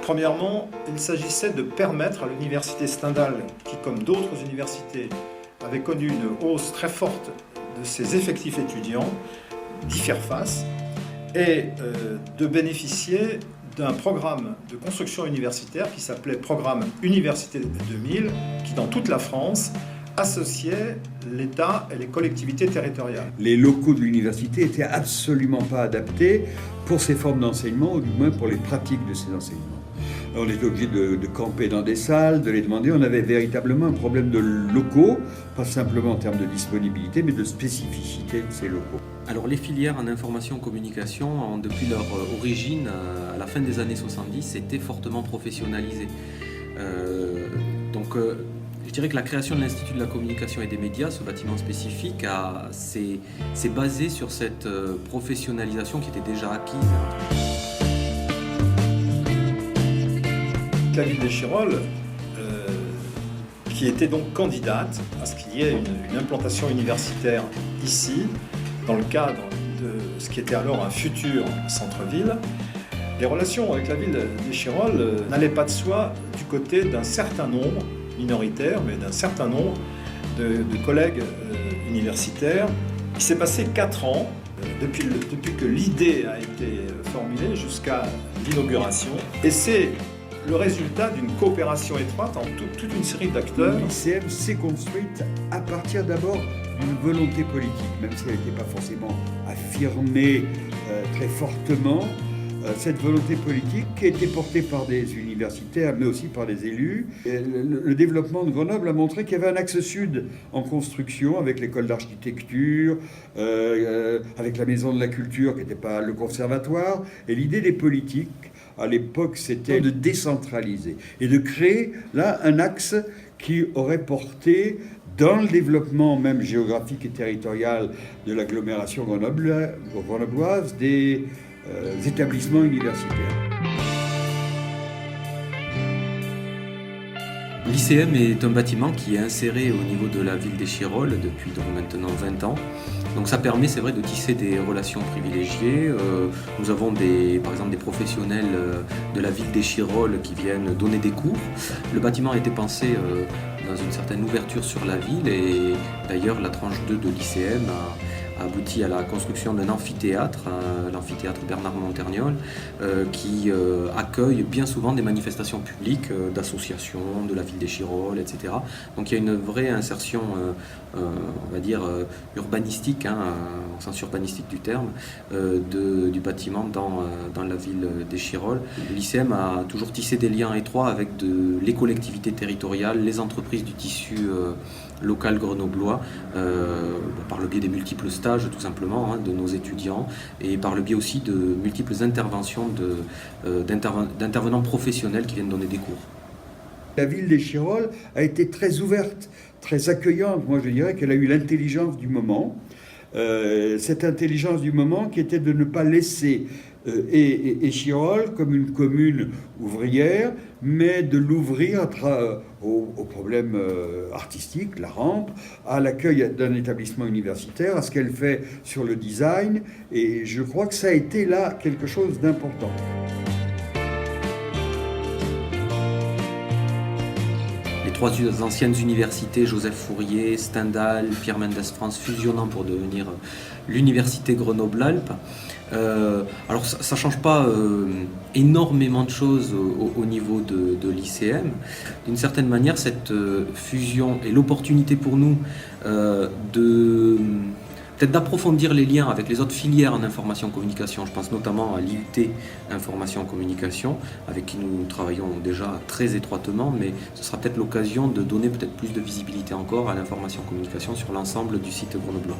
Premièrement, il s'agissait de permettre à l'université Stendhal, qui comme d'autres universités avait connu une hausse très forte de ses effectifs étudiants, d'y faire face et de bénéficier d'un programme de construction universitaire qui s'appelait Programme Université 2000, qui dans toute la France associait l'État et les collectivités territoriales. Les locaux de l'université n'étaient absolument pas adaptés pour ces formes d'enseignement, ou du moins pour les pratiques de ces enseignements. On était obligé de camper dans des salles, de les demander. On avait véritablement un problème de locaux, pas simplement en termes de disponibilité, mais de spécificité de ces locaux. Alors les filières en information-communication, depuis leur origine, à la fin des années 70, étaient fortement professionnalisées. Je dirais que la création de l'Institut de la communication et des médias, ce bâtiment spécifique, s'est basé sur cette professionnalisation qui était déjà acquise. La ville d'Échirolles, qui était donc candidate à ce qu'il y ait une implantation universitaire ici, dans le cadre de ce qui était alors un futur centre-ville. Les relations avec la ville d'Échirolles n'allaient pas de soi du côté d'un certain nombre, minoritaire, mais d'un certain nombre de collègues universitaires. Il s'est passé 4 ans, depuis que l'idée a été formulée jusqu'à l'inauguration, et c'est le résultat d'une coopération étroite entre toute une série d'acteurs. L'ICM s'est construite à partir d'abord d'une volonté politique, même si elle n'était pas forcément affirmée très fortement. Cette volonté politique qui a été portée par des universitaires, mais aussi par des élus. Et le développement de Grenoble a montré qu'il y avait un axe sud en construction, avec l'école d'architecture, avec la maison de la culture qui n'était pas le conservatoire. Et l'idée des politiques, à l'époque, c'était de décentraliser et de créer là un axe qui aurait porté dans le développement même géographique et territorial de l'agglomération grenobloise des établissements universitaires. L'ICM est un bâtiment qui est inséré au niveau de la ville d'Échirolles depuis donc maintenant 20 ans. Donc ça permet, c'est vrai, de tisser des relations privilégiées. Nous avons par exemple des professionnels de la ville d'Échirolles qui viennent donner des cours. Le bâtiment a été pensé dans une certaine ouverture sur la ville et d'ailleurs la tranche 2 de l'ICM a abouti à la construction d'un amphithéâtre, l'amphithéâtre Bernard Montergnol, qui accueille bien souvent des manifestations publiques d'associations, de la ville d'Échirolles, etc. Donc il y a une vraie insertion, on va dire, urbanistique, au sens urbanistique du terme, du bâtiment dans la ville d'Échirolles. L'ICM a toujours tissé des liens étroits avec les collectivités territoriales, les entreprises du tissu local grenoblois, par le biais des multiples stages tout simplement de nos étudiants et par le biais aussi de multiples interventions d'intervenants professionnels qui viennent donner des cours. La ville d'Échirolles a été très ouverte, très accueillante. Moi je dirais qu'elle a eu l'intelligence du moment. Cette intelligence du moment qui était de ne pas laisser Échirolles comme une commune ouvrière, mais de l'ouvrir aux problèmes artistiques, la rampe, à l'accueil d'un établissement universitaire, à ce qu'elle fait sur le design, et je crois que ça a été là quelque chose d'important. Les 3 anciennes universités, Joseph Fourier, Stendhal, Pierre Mendès France, fusionnant pour devenir l'université Grenoble-Alpes. Alors ça ne change pas énormément de choses au niveau de l'ICM. D'une certaine manière, cette fusion est l'opportunité pour nous peut-être d'approfondir les liens avec les autres filières en information-communication. Je pense notamment à l'IUT information-communication, avec qui nous travaillons déjà très étroitement, mais ce sera peut-être l'occasion de donner peut-être plus de visibilité encore à l'information-communication sur l'ensemble du site grenoblois.